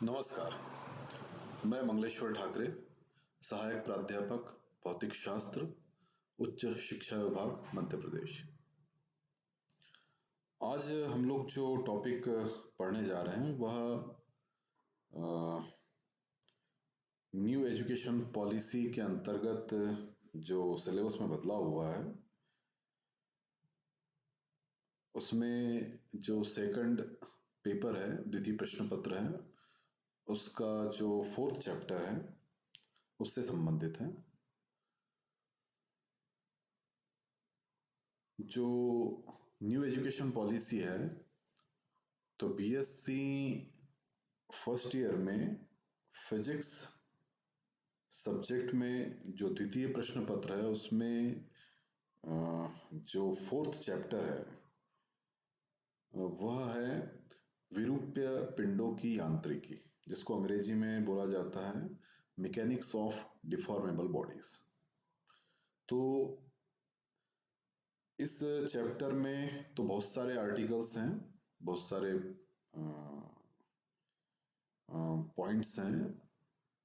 नमस्कार, मैं मंगलेश्वर ठाकरे, सहायक प्राध्यापक भौतिक शास्त्र, उच्च शिक्षा विभाग, मध्य प्रदेश। आज हम लोग जो टॉपिक पढ़ने जा रहे हैं वह न्यू एजुकेशन पॉलिसी के अंतर्गत जो सिलेबस में बदलाव हुआ है उसमें जो सेकंड पेपर है, द्वितीय प्रश्न पत्र है, उसका जो 4th चैप्टर है उससे संबंधित है। जो न्यू एजुकेशन पॉलिसी है तो बीएससी फर्स्ट ईयर में फिजिक्स सब्जेक्ट में जो द्वितीय प्रश्न पत्र है उसमें जो 4th चैप्टर है वह है विरूप्य पिंडों की यांत्रिकी, जिसको अंग्रेजी में बोला जाता है मैकेनिक्स ऑफ डिफॉर्मेबल बॉडीज। तो इस चैप्टर में तो बहुत सारे आर्टिकल्स हैं, बहुत सारे पॉइंट्स हैं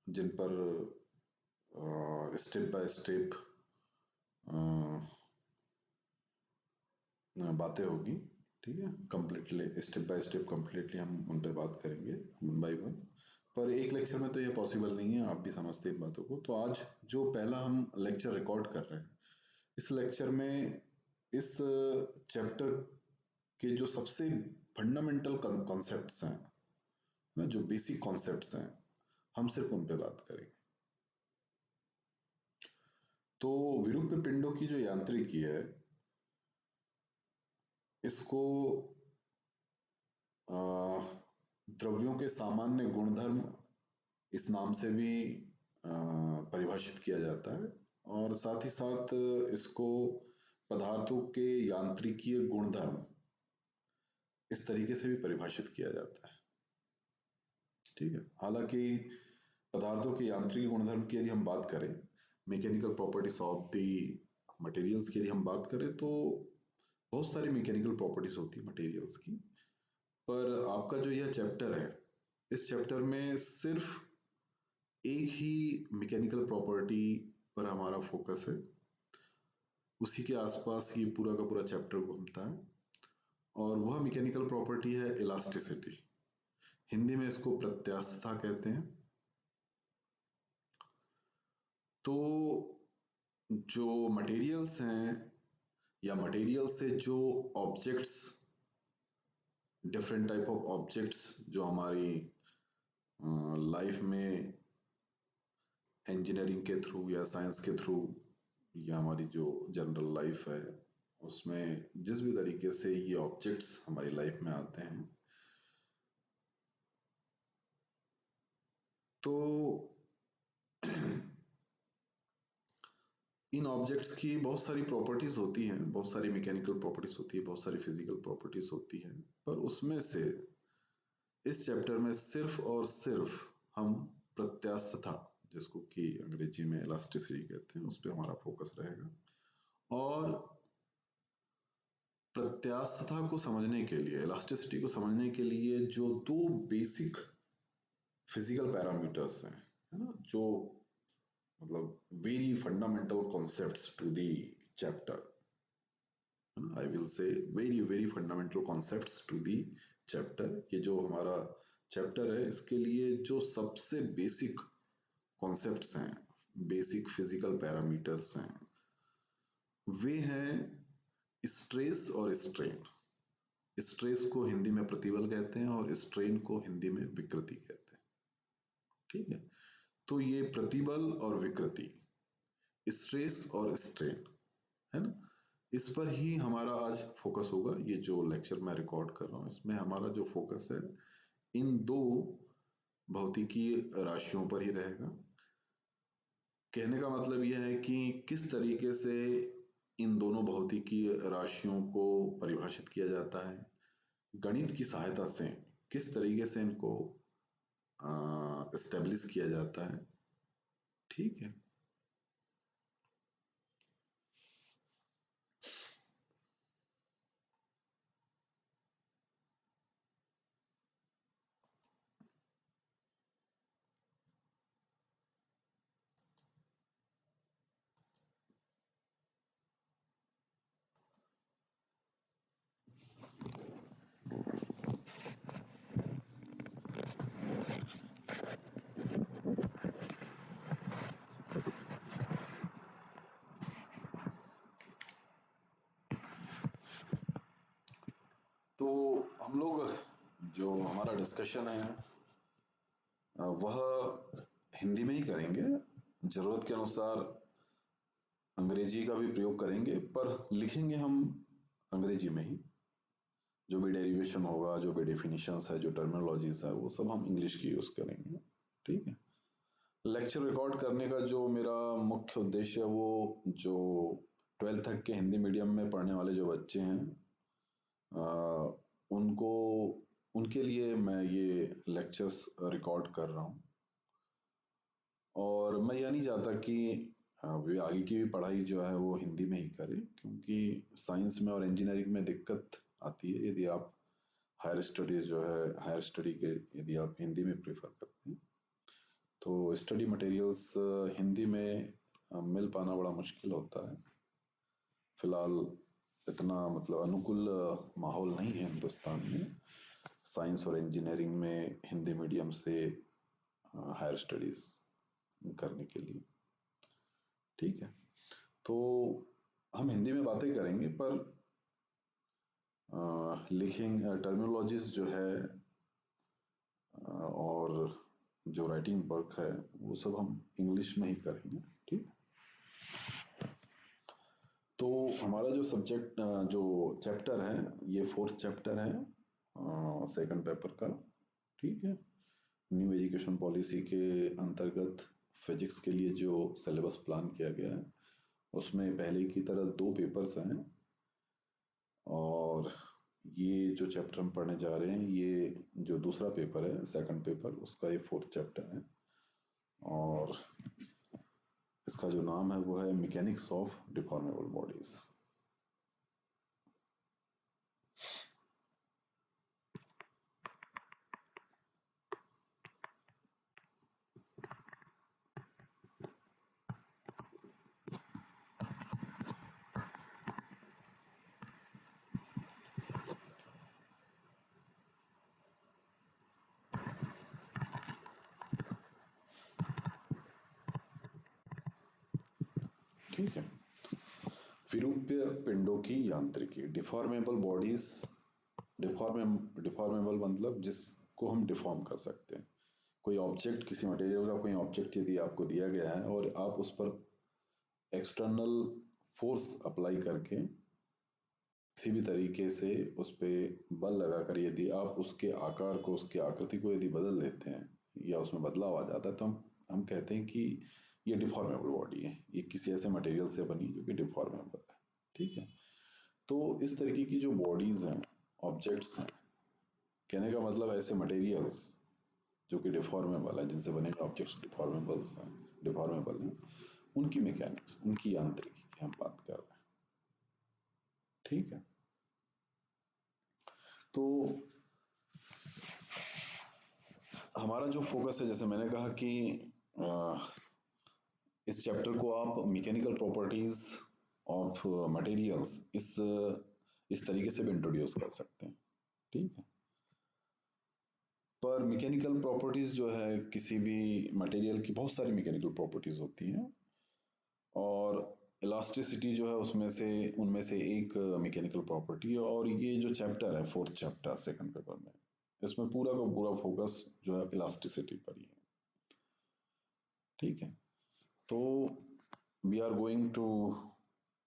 जिन पर स्टेप बाय स्टेप बातें होगी। ठीक है, completely step by step completely हम उन पर बात करेंगे वन बाय वन। पर एक लेक्चर में तो ये पॉसिबल नहीं है, आप भी समझते हैं इन बातों को। तो आज जो पहला हम लेक्चर रिकॉर्ड कर रहे हैं, इस लेक्चर में इस चैप्टर के जो सबसे फंडामेंटल कॉन्सेप्ट्स हैं ना, जो बेसिक कॉन्सेप्ट्स हैं, हम सिर्फ उन पे बात करेंगे। तो विरूप्य पिंडों की जो यांत्रिकी है, इसको द्रव्यों के सामान्य गुणधर्म इस नाम से भी परिभाषित किया जाता है, और साथ ही साथ इसको पदार्थों के यांत्रिकीय गुणधर्म इस तरीके से भी परिभाषित किया जाता है। ठीक है, हालांकि पदार्थों के यांत्रिक गुणधर्म की यदि हम बात करें, mechanical properties of the materials की यदि हम बात करें, तो बहुत सारी मैकेनिकल प्रॉपर्टीज होती है मटेरियल्स की। पर आपका जो यह चैप्टर है, इस चैप्टर में सिर्फ एक ही मैकेनिकल प्रॉपर्टी पर हमारा फोकस है, उसी के आसपास ये पूरा का पूरा चैप्टर घूमता है, और वह मैकेनिकल प्रॉपर्टी है इलास्टिसिटी। हिंदी में इसको प्रत्यास्थता कहते हैं। तो जो मटेरियल्स हैं या मटेरियल से जो objects, different type of objects जो हमारी लाइफ में इंजीनियरिंग के थ्रू या साइंस के थ्रू या हमारी जो जनरल लाइफ है उसमें जिस भी तरीके से ये ऑब्जेक्ट्स हमारी लाइफ में आते हैं, तो इन ऑब्जेक्ट्स की बहुत सारी प्रॉपर्टीज होती हैं, बहुत सारी मैकेनिकल प्रॉपर्टीज होती है, बहुत सारी फिजिकल प्रॉपर्टीज होती हैं। पर उसमें से इस चैप्टर में सिर्फ और सिर्फ हम प्रत्यास्थता, जिसको कि अंग्रेजी में इलास्टिसिटी कहते हैं, उस पर हमारा फोकस रहेगा। और प्रत्यास्थता को समझने के लिए, इलास्टिसिटी को समझने के लिए जो दो बेसिक फिजिकल पैरामीटर्स हैं, है ना, जो मतलब very fundamental concepts to the chapter, I will say very fundamental concepts to the chapter. ये जो हमारा चैप्टर है, इसके लिए जो सबसे बेसिक कॉन्सेप्ट्स हैं, बेसिक फिजिकल पैरामीटर्स हैं, वे हैं स्ट्रेस और स्ट्रेन। स्ट्रेस को हिंदी में प्रतिबल कहते हैं और स्ट्रेन को हिंदी में विकृति कहते हैं। ठीक है, तो ये प्रतिबल और विकृति, स्ट्रेस और स्ट्रेन, है ना, इस पर ही हमारा आज फोकस होगा। ये जो लेक्चर मैं रिकॉर्ड कर रहा हूँ, इसमें हमारा जो फोकस है इन दो भौतिकी राशियों पर ही रहेगा। कहने का मतलब यह है कि किस तरीके से इन दोनों भौतिकी राशियों को परिभाषित किया जाता है, गणित की सहायता से किस तरीके से इनको एस्टेब्लिश किया जाता है। ठीक है, तो हम लोग जो हमारा डिस्कशन है वह हिंदी में ही करेंगे। जरूरत के अनुसार अंग्रेजी का भी प्रयोग करेंगे, पर लिखेंगे हम अंग्रेजी में ही। जो भी डेरिवेशन होगा, जो भी डेफिनेशंस है, जो टर्मिनोलॉजीज है, वो सब हम इंग्लिश की यूज करेंगे। ठीक है। लेक्चर रिकॉर्ड करने का जो मेरा मुख्य उद्देश्य है, वो जो 12th तक के हिंदी मीडियम में पढ़ने वाले जो बच्चे हैं उनको उनके लिए मैं ये लेक्चर्स रिकॉर्ड कर रहा हूँ। और मैं यह नहीं चाहता कि वे आगे की भी पढ़ाई जो है वो हिंदी में ही करें, क्योंकि साइंस में और इंजीनियरिंग में दिक्कत आती है यदि आप हायर स्टडीज जो है, हायर स्टडी के यदि आप हिंदी में प्रेफर करते हैं, तो स्टडी मटेरियल्स हिंदी में मिल पाना बड़ा मुश्किल होता है। फिलहाल इतना मतलब अनुकूल माहौल नहीं है हिंदुस्तान में साइंस और इंजीनियरिंग में हिंदी मीडियम से हायर स्टडीज करने के लिए। ठीक है। तो हम हिंदी में बातें करेंगे, पर लिखेंगे टर्मिनोलॉजीज जो है और जो राइटिंग वर्क है वो सब हम इंग्लिश में ही करेंगे। ठीक। तो हमारा जो सब्जेक्ट जो चैप्टर है, ये 4th चैप्टर है 2nd पेपर का। ठीक है। न्यू एजुकेशन पॉलिसी के अंतर्गत फिजिक्स के लिए जो सिलेबस प्लान किया गया है, उसमें पहले की तरह 2 पेपर्स हैं। और ये जो चैप्टर हम पढ़ने जा रहे हैं, ये जो दूसरा पेपर है, 2nd पेपर, उसका ये 4th चैप्टर है। और इसका जो नाम है वो है मैकेनिक्स ऑफ डिफॉर्मेबल बॉडीज। ठीक है। विरूप्य पिंडों की यांत्रिकी, डिफॉर्मेबल बॉडीज। डिफॉर्मेबल मतलब जिसको हम डिफॉर्म कर सकते हैं। कोई ऑब्जेक्ट, किसी मटेरियल का कोई ऑब्जेक्ट यदि आपको दिया गया है और आप उस पर एक्सटर्नल फोर्स अप्लाई करके किसी भी तरीके से उस पर बल लगाकर यदि आप उसके आकार को, उसकी आकृति को यदि बदल देते हैं या उसमें बदलाव आ जाता है, तो हम कहते हैं कि ये डिफॉर्मेबल बॉडी है, ये किसी ऐसे मटेरियल से बनी जो कि डिफॉर्मेबल है। ठीक है। तो इस तरीके की जो बॉडीज हैं, ऑब्जेक्ट्स हैं, कहने का मतलब ऐसे मटेरियल्स जो कि डिफॉर्मेबल है, जिनसे बने हुए ऑब्जेक्ट्स डिफॉर्मेबल हैं, उनकी मैकेनिक्स, उनकी यांत्रिकी की हम बात कर रहे हैं। ठीक है। तो हमारा जो फोकस है, जैसे मैंने कहा कि इस चैप्टर को आप मैकेनिकल प्रॉपर्टीज ऑफ मटेरियल्स इस तरीके से भी इंट्रोड्यूस कर सकते हैं। ठीक है। पर मैकेनिकल प्रॉपर्टीज जो है, किसी भी मटेरियल की बहुत सारी मैकेनिकल प्रॉपर्टीज होती हैं, और इलास्टिसिटी जो है उनमें से एक मैकेनिकल प्रॉपर्टी है। और ये जो चैप्टर है, 4th चैप्टर 2nd पेपर में, इसमें पूरा का पूरा फोकस जो है इलास्टिसिटी पर ही है। ठीक है। तो we are going to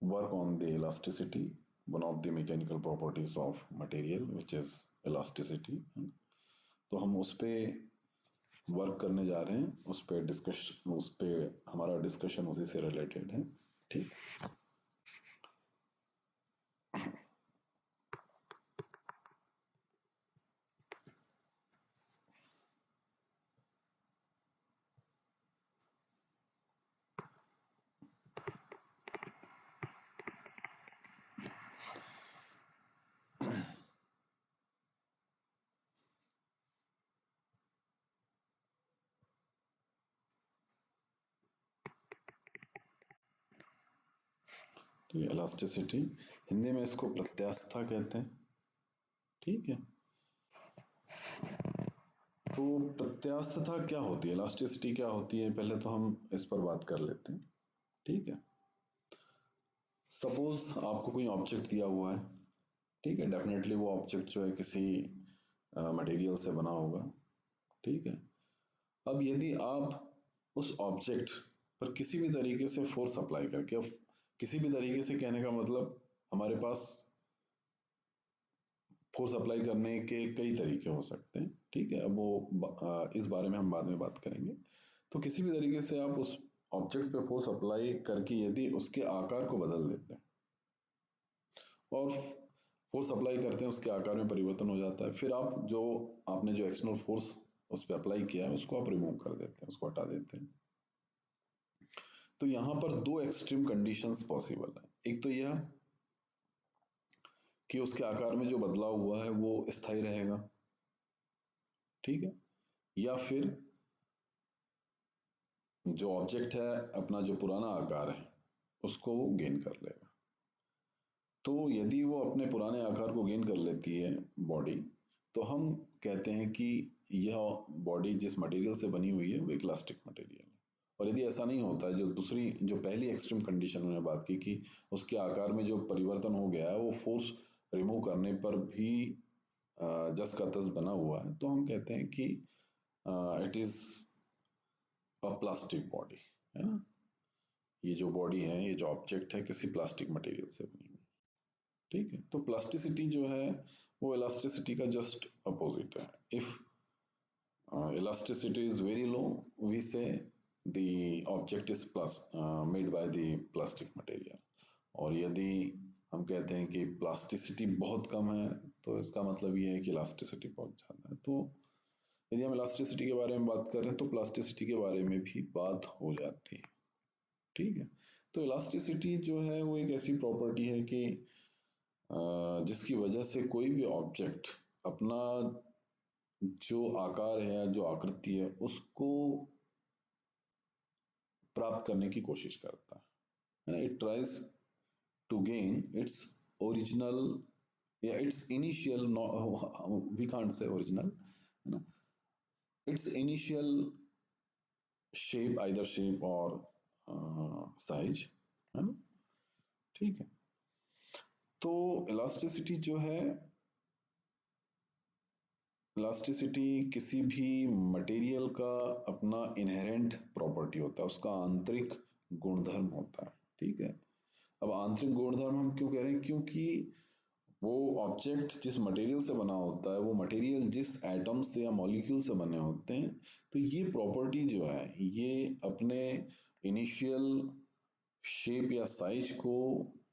work on the elasticity, one of the mechanical properties of material, which is elasticity। तो हम उस पे वर्क करने जा रहे हैं, उस पे हमारा डिस्कशन उसी से रिलेटेड है। ठीक। तो इलास्टिसिटी, हिंदी में इसको प्रत्यास्थता कहते हैं। ठीक है। तो प्रत्यास्थता क्या होती है, इलास्टिसिटी क्या होती है, पहले तो हम इस पर बात कर लेते हैं। ठीक है। सपोज आपको कोई ऑब्जेक्ट दिया हुआ है, ठीक है, डेफिनेटली वो ऑब्जेक्ट जो है किसी मटेरियल से बना होगा। ठीक है, अब यदि आप उस ऑब्जेक्ट पर किसी भी तरीके से फोर्स अप्लाई करके, अब किसी भी तरीके से कहने का मतलब हमारे पास फोर्स अप्लाई करने के कई तरीके हो सकते हैं। ठीक है, अब वो इस बारे में हम बाद में बात करेंगे। तो किसी भी तरीके से आप उस ऑब्जेक्ट पे फोर्स अप्लाई करके यदि उसके आकार को बदल देते हैं और फोर्स अप्लाई करते हैं, उसके आकार में परिवर्तन हो जाता है, फिर आप जो आपने जो एक्सटर्नल फोर्स उस पर अप्लाई किया है उसको आप रिमूव कर देते हैं, उसको हटा देते हैं। तो यहाँ पर दो एक्सट्रीम कंडीशंस पॉसिबल है। एक तो यह कि उसके आकार में जो बदलाव हुआ है वो स्थायी रहेगा, ठीक है, या फिर जो ऑब्जेक्ट है अपना जो पुराना आकार है उसको वो गेन कर लेगा। तो यदि वो अपने पुराने आकार को गेन कर लेती है बॉडी, तो हम कहते हैं कि यह बॉडी जिस मटेरियल से बनी हुई है वो एक इलास्टिक मटेरियल है। और यदि ऐसा नहीं होता है, जो पहली एक्सट्रीम कंडीशन उन्होंने बात की कि उसके आकार में जो परिवर्तन हो गया है वो फोर्स रिमूव करने पर भी जस का तस बना हुआ है, तो हम कहते हैं कि it is a plastic body, है ना। ये जो बॉडी है, ये जो ऑब्जेक्ट है किसी प्लास्टिक मटेरियल से बनी हुई। ठीक है, तो प्लास्टिसिटी जो है वो इलास्टिसिटी का जस्ट अपोजिट है। If elasticity is very low, we say the object is made by the plastic material। और यदि हम कहते हैं कि प्लास्टिसिटी बहुत कम है, तो इसका मतलब ये है कि इलास्टिसिटी बहुत ज़्यादा है। तो यदि हम इलास्टिसिटी के बारे में बात कर रहे हैं तो प्लास्टिसिटी के बारे में भी बात हो जाती है। ठीक है, तो इलास्टिसिटी जो है वो एक ऐसी प्रॉपर्टी है कि जिसकी वजह से कोई भी ऑब्जेक्ट अपना जो आकार है, जो आकृति है, उसको प्राप्त करने की कोशिश करता है ना। It tries to gain its original या its initial, we can't say original, है ना, its initial shape, either shape और साइज, है ना। ठीक है, तो इलास्टिसिटी जो है, इलास्टिसिटी किसी भी मटेरियल का अपना इनहेरेंट प्रॉपर्टी होता है, उसका आंतरिक गुणधर्म होता है। ठीक है, अब आंतरिक गुणधर्म हम क्यों कह रहे हैं, क्योंकि वो ऑब्जेक्ट जिस मटेरियल से बना होता है, वो मटेरियल जिस एटम से या मॉलिक्यूल से बने होते हैं, तो ये प्रॉपर्टी जो है ये अपने इनिशियल शेप या साइज को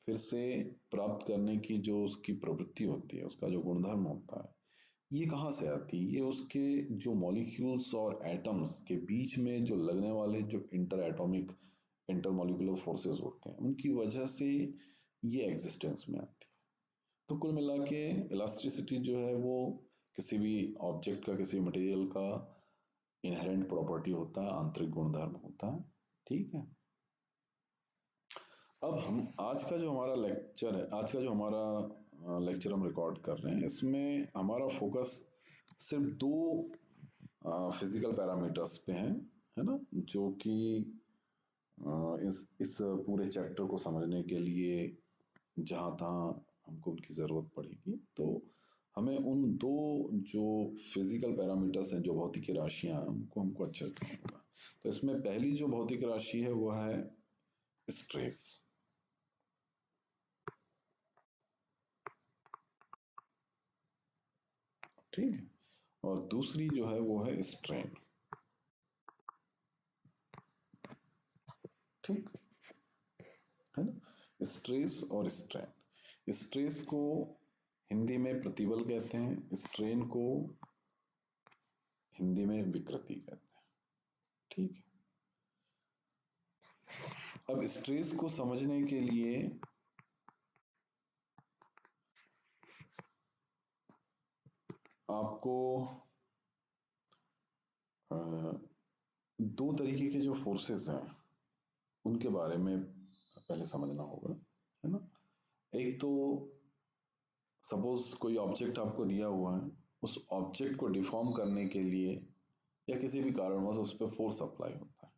फिर से प्राप्त करने की जो उसकी प्रवृत्ति होती है, उसका जो गुणधर्म होता है, ये कहाँ से आती है? ये उसके जो मॉलिक्यूल्स और एटम्स के बीच में जो लगने वाले जो inter atomic, inter molecular forces होते हैं, उनकी वजह से ये एग्जिस्टेंस में आती है। तो कुल मिला के इलास्टिसिटी जो है वो किसी भी ऑब्जेक्ट का, किसी मटेरियल का इनहेरेंट प्रॉपर्टी होता है, आंतरिक गुणधर्म होता है। ठीक है, अब हम आज का जो हमारा लेक्चर है, आज का जो हमारा लेक्चर हम रिकॉर्ड कर रहे हैं, इसमें हमारा फोकस सिर्फ दो फिजिकल पैरामीटर्स पे हैं, है ना, जो कि इस पूरे चैप्टर को समझने के लिए जहाँ तहाँ हमको उनकी ज़रूरत पड़ेगी। तो हमें उन दो जो फिजिकल पैरामीटर्स हैं, जो भौतिक राशियाँ हैं, उनको हमको अच्छे से समझना होगा। तो इसमें पहली जो भौतिक राशि है वो है स्ट्रेस। ठीक है, और दूसरी जो है वो है स्ट्रेन। ठीक है ना, स्ट्रेस और स्ट्रेन। स्ट्रेस को हिंदी में प्रतिबल कहते हैं, स्ट्रेन को हिंदी में विकृति कहते हैं। ठीक है, अब स्ट्रेस को समझने के लिए आपको दो तरीके के जो फोर्सेस हैं उनके बारे में पहले समझना होगा, है ना। एक तो सपोज कोई ऑब्जेक्ट आपको दिया हुआ है, उस ऑब्जेक्ट को डिफॉर्म करने के लिए या किसी भी कारणवश उस पर फोर्स अप्लाई होता है,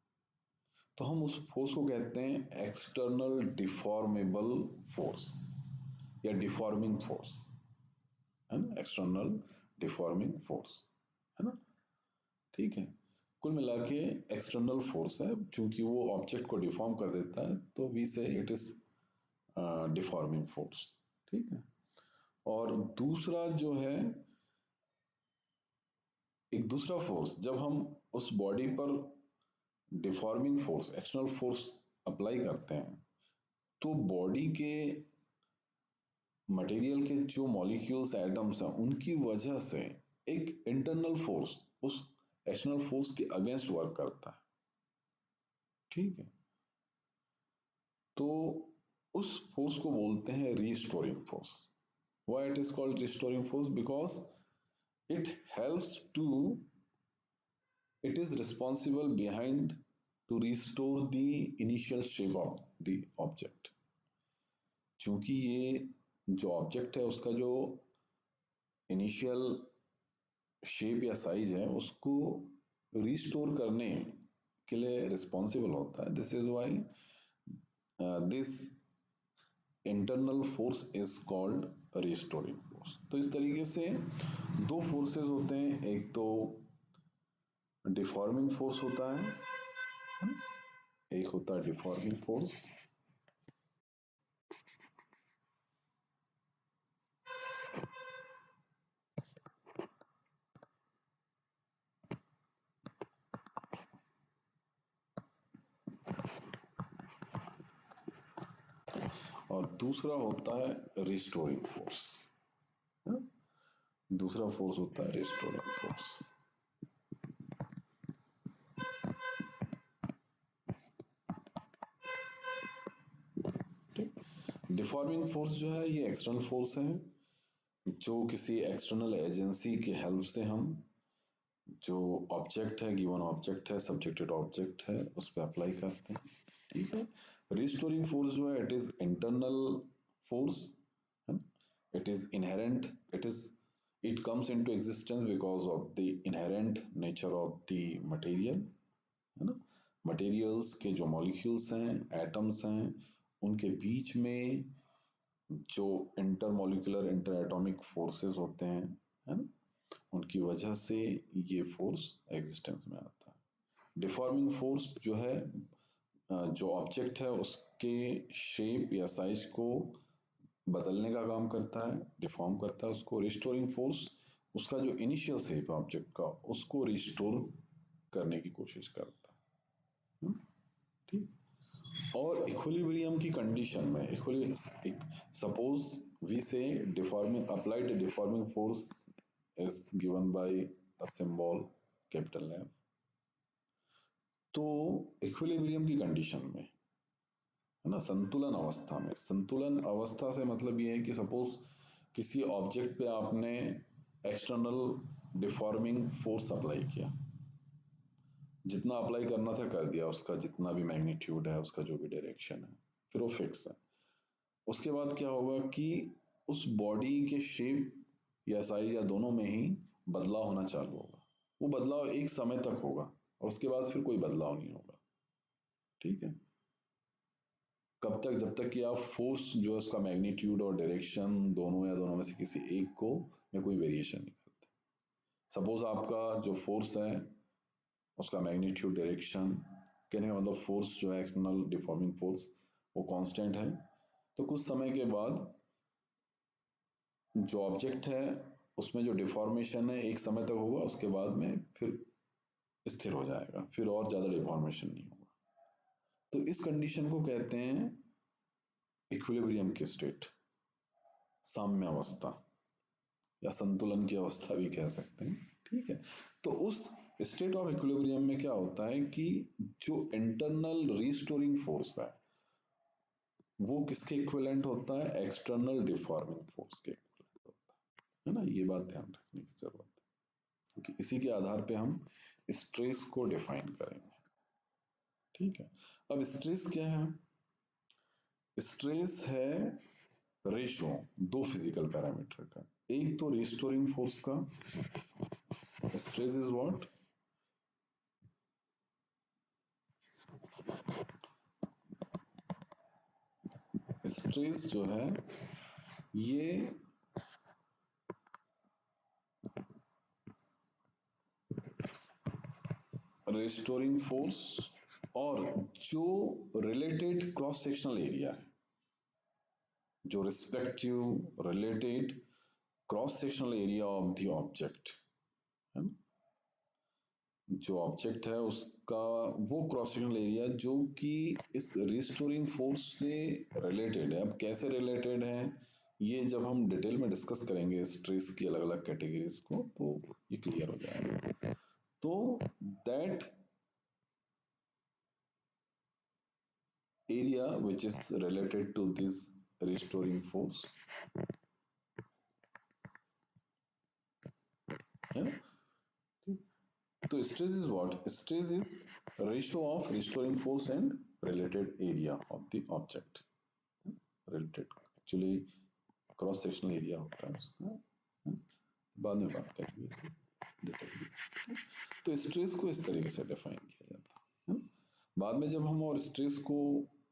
तो हम उस फोर्स को कहते हैं एक्सटर्नल डिफॉर्मेबल फोर्स या डिफॉर्मिंग फोर्स। है ना, एक्सटर्नल डिफॉर्मिंग फोर्स, है ना, ठीक है। कुल मिला के एक्सटर्नल फोर्स है, चूंकि वो ऑब्जेक्ट को डिफॉर्म कर देता है तो वी से इट इज डिफॉर्मिंग फोर्स, ठीक है। और दूसरा जो है, एक दूसरा फोर्स, जब हम उस बॉडी पर deforming force, external force apply करते हैं, तो बॉडी के मटेरियल के जो मॉलिक्यूल्स एटम्स हैं उनकी वजह से एक इंटरनल फोर्स उस एक्सटर्नल फोर्स के अगेंस्ट वर्क करता है, ठीक है। तो उस फोर्स को बोलते हैं restoring force. Why it is called restoring force? Because it helps to, it is responsible behind to restore the initial shape of the object। चूंकि ये जो ऑब्जेक्ट है उसका जो इनिशियल शेप या साइज है उसको रिस्टोर करने के लिए रिस्पॉन्सिबल होता है। This is why this internal force is called restoring force. तो इस तरीके से दो फोर्सेस होते हैं, एक तो डिफॉर्मिंग फोर्स होता है, एक होता है डिफॉर्मिंग फोर्स, और दूसरा होता है रिस्टोरिंग फोर्स। दूसरा फोर्स होता है रिस्टोरिंग फोर्स। डिफॉर्मिंग फोर्स जो है ये एक्सटर्नल फोर्स है, जो किसी एक्सटर्नल एजेंसी के हेल्प से हम जो ऑब्जेक्ट है, गिवन ऑब्जेक्ट है, सब्जेक्टेड ऑब्जेक्ट है, उस पर अप्लाई करते हैं, ठीक है। रिस्टोरिंग फोर्स जो है it is internal force, it is inherent, it comes into existence because of the inherent nature of the material, है ना। मटेरियल्स के जो मॉलिक्यूल्स हैं, एटम्स हैं, उनके बीच में जो इंटरमोलिकुलर इंटर एटॉमिक फोर्सेस होते हैं, है ना, उनकी वजह से ये फोर्स एग्जिस्टेंस में आता है। डिफॉर्मिंग फोर्स जो है जो ऑब्जेक्ट है उसके शेप या साइज को बदलने का काम करता है, डिफॉर्म करता है उसको। रिस्टोरिंग फोर्स उसका जो इनिशियल शेप है ऑब्जेक्ट का उसको रिस्टोर करने की कोशिश करता है, ठीक। और इक्विलिब्रियम की कंडीशन में सपोज वी से deforming applied deforming force is given by a symbol capital F. तो इक्विलिब्रियम की कंडीशन में, है ना, संतुलन अवस्था में, संतुलन अवस्था से मतलब ये है कि सपोज किसी ऑब्जेक्ट पे आपने एक्सटर्नल डिफॉर्मिंग फोर्स अप्लाई किया, जितना अप्लाई करना था कर दिया, उसका जितना भी मैग्नीट्यूड है, उसका जो भी डायरेक्शन है, फिर वो फिक्स है। उसके बाद क्या होगा कि उस बॉडी के शेप या साइज या दोनों में ही बदलाव होना चालू होगा। वो बदलाव एक समय तक होगा और उसके बाद फिर कोई बदलाव नहीं होगा, ठीक है। कब तक? जब तक कि आप फोर्स जो है उसका मैग्नीट्यूड और डायरेक्शन दोनों या दोनों में से किसी एक को में कोई वेरिएशन नहीं करते। सपोज आपका जो फोर्स है उसका मैग्नीट्यूड, डायरेक्शन, कहने का मतलब फोर्स जो है एक्सटर्नल डिफॉर्मिंग फोर्स वो कांस्टेंट है, तो कुछ समय के बाद जो ऑब्जेक्ट है उसमें जो डिफॉर्मेशन है एक समय तक होगा, उसके बाद में फिर स्थिर हो जाएगा, फिर और ज्यादा डिफॉर्मेशन नहीं होगा। तो इस कंडीशन को कहते हैं इक्विलिब्रियम की स्टेट, साम्य अवस्था या संतुलन की अवस्था भी कह सकते हैं, ठीक है। तो उस स्टेट ऑफ इक्विलिब्रियम में क्या होता है कि जो इंटरनल रिस्टोरिंग फोर्स है वो किसके इक्विवेलेंट होता है? एक्सटर्नल डिफॉर्मिंग फोर्स के इक्विवेलेंट होता है ना। ये बात ध्यान रखने की जरूरत है, क्योंकि इसी के आधार पे हम स्ट्रेस को डिफाइन करेंगे, ठीक है। अब स्ट्रेस क्या है? स्ट्रेस है रेशो दो फिजिकल पैरामीटर का। एक तो रिस्टोरिंग फोर्स का, स्ट्रेस इज व्हाट? स्ट्रेस जो है ये रिस्टोरिंग फोर्स और जो रिलेटेड क्रॉस सेक्शनल एरिया है, जो respective related cross sectional area of the object है ना, जो ऑब्जेक्ट है उसका वो क्रॉस सेक्शनल एरिया जो कि इस रिस्टोरिंग फोर्स से रिलेटेड है। अब कैसे रिलेटेड है ये जब हम डिटेल में डिस्कस करेंगे स्ट्रेस की अलग अलग कैटेगरीज को तो ये क्लियर हो जाएगा। तो that area which is related to this restoring force है ना। तो stress is what, stress is ratio of restoring force and related area of the object. Related actually cross sectional area होता है उसका, बाद में बात करेंगे डिटेल। तो स्ट्रेस को इस तरीके से डिफाइन किया जाता है। बाद में जब हम और स्ट्रेस को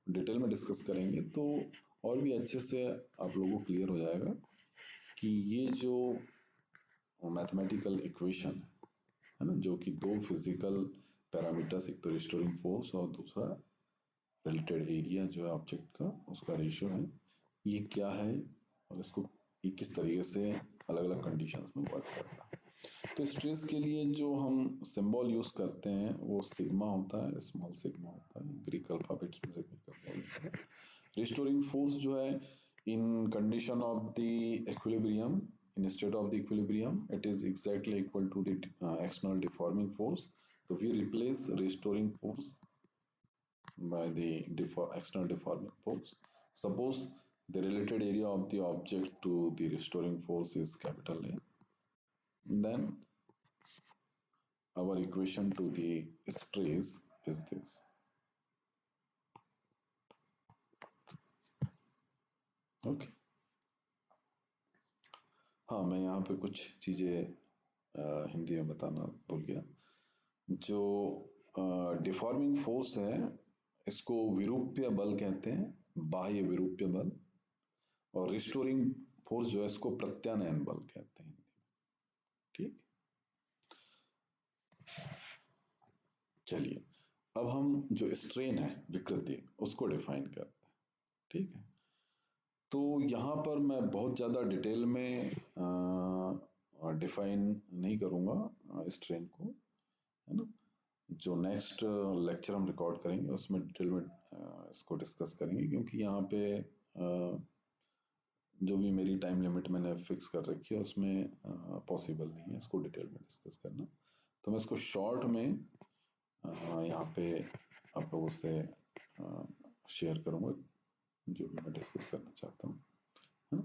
डिटेल में डिस्कस करेंगे तो और भी अच्छे से आप लोगों को क्लियर हो जाएगा कि ये जो मैथमेटिकल इक्वेशन है ना, जो कि दो फिजिकल पैरामीटर्स, एक तो रिस्टोरिंग फोर्स और दूसरा रिलेटेड एरिया जो है ऑब्जेक्ट का उसका रेशियो है, ये क्या है और इसको ये किस तरीके से अलग अलग कंडीशंस में वर्क करता है। तो स्ट्रेस के लिए जो हम सिंबल यूज करते हैं वो सिग्मा होता है, स्मॉल सिग्मा होता है, ग्रीक अल्फाबेट्स में सिग्मा का फॉर्म होता है। रिस्टोरिंग फोर्स जो है in condition of the equilibrium, in state of the equilibrium it is exactly equal to the external deforming force. So we replace restoring force by the external deforming force. Suppose the related area of the object to the restoring force is capital A, then our equation to the stress is this. Okay. हाँ, मैं यहाँ पे कुछ चीज़ें हिंदी में बताना भूल गया। जो डिफॉर्मिंग फोर्स है इसको विरूप्य बल कहते हैं, बाह्य विरूप्य बल, और रिस्टोरिंग फोर्स जो है इसको प्रत्यानयन बल कहते हैं। ठीक, चलिए अब हम जो स्ट्रेन है विकृति उसको डिफाइन करते हैं। ठीक है, तो यहाँ पर मैं बहुत ज़्यादा डिटेल में डिफाइन नहीं करूँगा स्ट्रेन को, है ना। जो नेक्स्ट लेक्चर हम रिकॉर्ड करेंगे उसमें डिटेल में इसको डिस्कस करेंगे, क्योंकि यहाँ पे जो भी मेरी टाइम लिमिट मैंने फिक्स कर रखी है उसमें पॉसिबल नहीं है इसको डिटेल में डिस्कस करना। तो मैं इसको शॉर्ट में यहाँ पे आप लोगों से शेयर करूँगा जो भी मैं डिस्कस करना चाहता हूँ, है ना।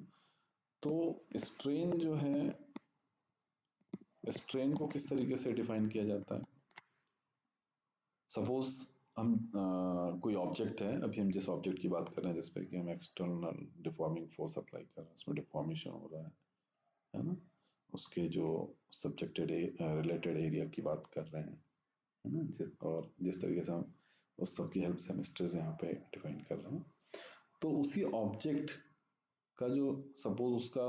तो स्ट्रेन जो है, स्ट्रेन को किस तरीके से डिफाइन किया जाता है। सपोज हम कोई ऑब्जेक्ट है, अभी हम जिस ऑब्जेक्ट की बात कर रहे हैं जिसपे कि हम एक्सटर्नल डिफॉर्मिंग फोर्स अप्लाई कर रहे हैं, उसमें डिफॉर्मेशन हो रहा है ना, उसके जो सब्जेक्टेड रिलेटेड एरिया की बात कर रहे हैं, है ना, और जिस तरीके से हम उस सब की हेल्प से हम स्ट्रेस यहाँ पे डिफाइन कर रहे हैं। तो उसी ऑब्जेक्ट का जो सपोज उसका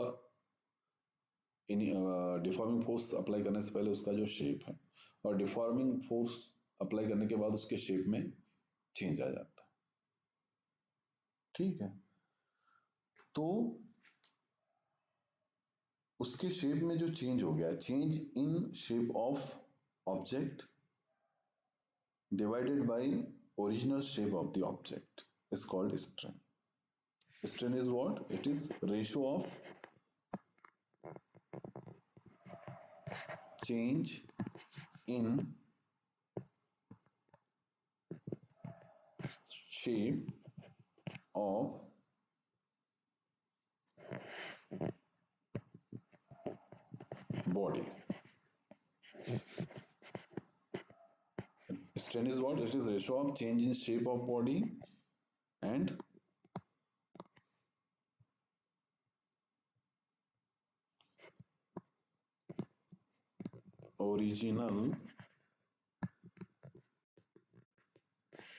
डिफॉर्मिंग फोर्स अप्लाई करने से पहले उसका जो शेप है और डिफॉर्मिंग फोर्स अप्लाई करने के बाद उसके शेप में चेंज आ जाता है। ठीक है, तो उसके शेप में जो चेंज हो गया, change in shape of object divided by original shape of the object is called strain. Strain is what? It is ratio of change in shape of body. Strain is what? It is ratio of change in shape of body and original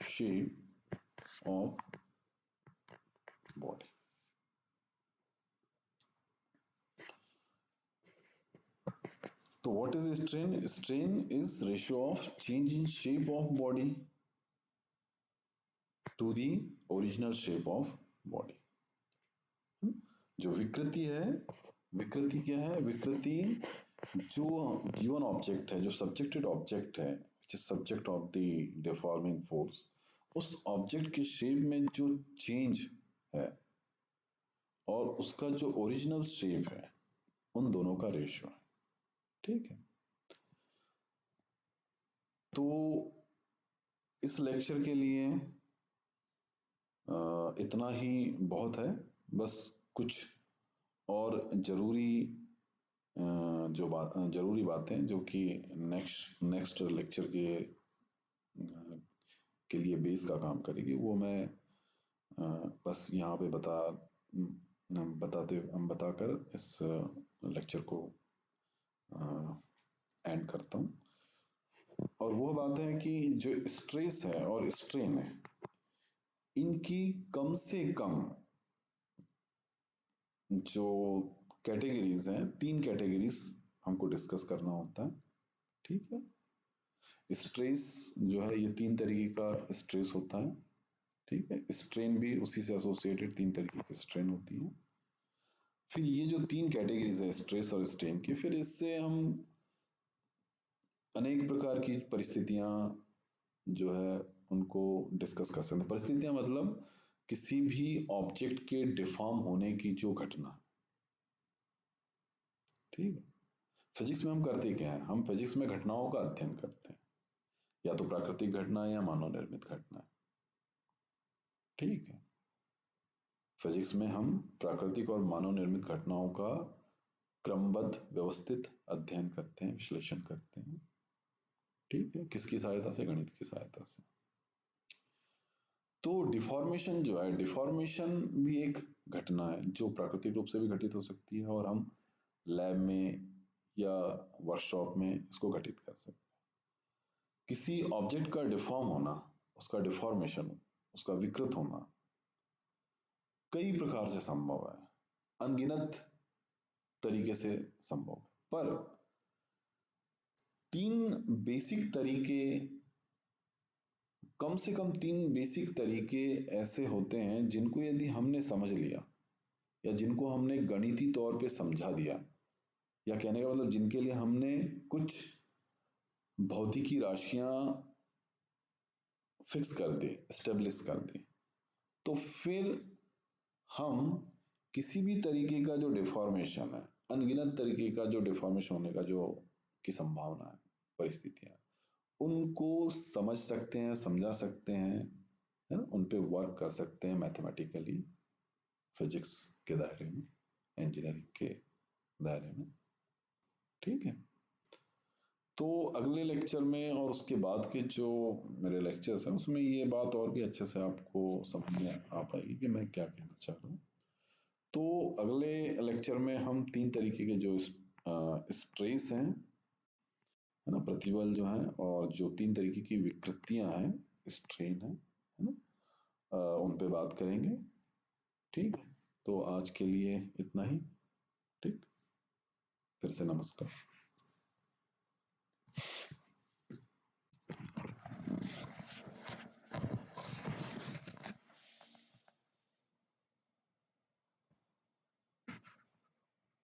shape of body. तो what is strain? Strain is ratio of change in shape of body to the original shape of body. जो विकृति है, विकृति क्या है? विकृति जो given object है, जो सब्जेक्टेड ऑब्जेक्ट है, subject of the deforming force, उस ऑब्जेक्ट के शेप में जो चेंज है और उसका जो ओरिजिनल शेप है, उन दोनों का रेशियो है। ठीक है, तो इस लेक्चर के लिए इतना ही बहुत है। बस कुछ और जरूरी बातें जो कि नेक्स्ट लेक्चर के लिए बेस का काम करेगी, वो मैं बस यहाँ पे बताकर इस लेक्चर को एंड करता हूँ। और वो बात है कि जो स्ट्रेस है और स्ट्रेन है, इनकी कम से कम जो कैटेगरीज हैं, 3 कैटेगरीज हमको डिस्कस करना होता है। ठीक है, स्ट्रेस जो है ये 3 तरीके का स्ट्रेस होता है। ठीक है, स्ट्रेन भी उसी से एसोसिएटेड 3 तरीके की स्ट्रेन होती है। फिर ये जो 3 कैटेगरीज है स्ट्रेस और स्ट्रेन की, फिर इससे हम अनेक प्रकार की परिस्थितियां जो है उनको डिस्कस कर सकते हैं। परिस्थितियां मतलब किसी भी ऑब्जेक्ट के डिफॉर्म होने की जो घटना। ठीक है, फिजिक्स में हम करते क्या है? हम फिजिक्स में घटनाओं का अध्ययन करते हैं, या तो प्राकृतिक घटना है या मानव निर्मित घटना है। ठीक है, फिजिक्स में हम प्राकृतिक और मानव निर्मित घटनाओं का क्रमबद्ध व्यवस्थित अध्ययन करते हैं, विश्लेषण करते हैं। ठीक है, किसकी सहायता से? गणित की सहायता से। तो डिफॉर्मेशन जो है, डिफॉर्मेशन भी एक घटना है जो प्राकृतिक रूप से भी घटित हो सकती है, और हम लैब में या वर्कशॉप में इसको घटित कर सकते हैं। किसी ऑब्जेक्ट का डिफॉर्म होना, उसका डिफॉर्मेशन, उसका विकृत होना कई प्रकार से संभव है, अनगिनत तरीके से संभव है, पर 3 बेसिक तरीके, कम से कम 3 बेसिक तरीके ऐसे होते हैं जिनको यदि हमने समझ लिया, या जिनको हमने गणितीय तौर पे समझा दिया, या कहने का मतलब जिनके लिए हमने कुछ भौतिकी राशियां फिक्स कर दी, स्टेब्लिश कर दी, तो फिर हम किसी भी तरीके का जो डिफॉर्मेशन है, अनगिनत तरीके का जो डिफॉर्मेशन होने का जो की संभावना है, परिस्थितियां, उनको समझ सकते हैं, समझा सकते हैं, है ना, उन पे वर्क कर सकते हैं मैथमेटिकली, फिजिक्स के दायरे में, इंजीनियरिंग के दायरे में। ठीक है, तो अगले लेक्चर में और उसके बाद के जो मेरे लेक्चर्स हैं उसमें ये बात और भी अच्छे से आपको समझ में आ पाएगी कि मैं क्या कहना चाह रहा हूँ। तो अगले लेक्चर में हम 3 तरीके के जो स्ट्रेस हैं, है ना, प्रतिबल जो है, और जो 3 तरीके की विकृतियां हैं, स्ट्रेन है ना, उन पे बात करेंगे। ठीक है, तो आज के लिए इतना ही। ठीक, फिर से नमस्कार।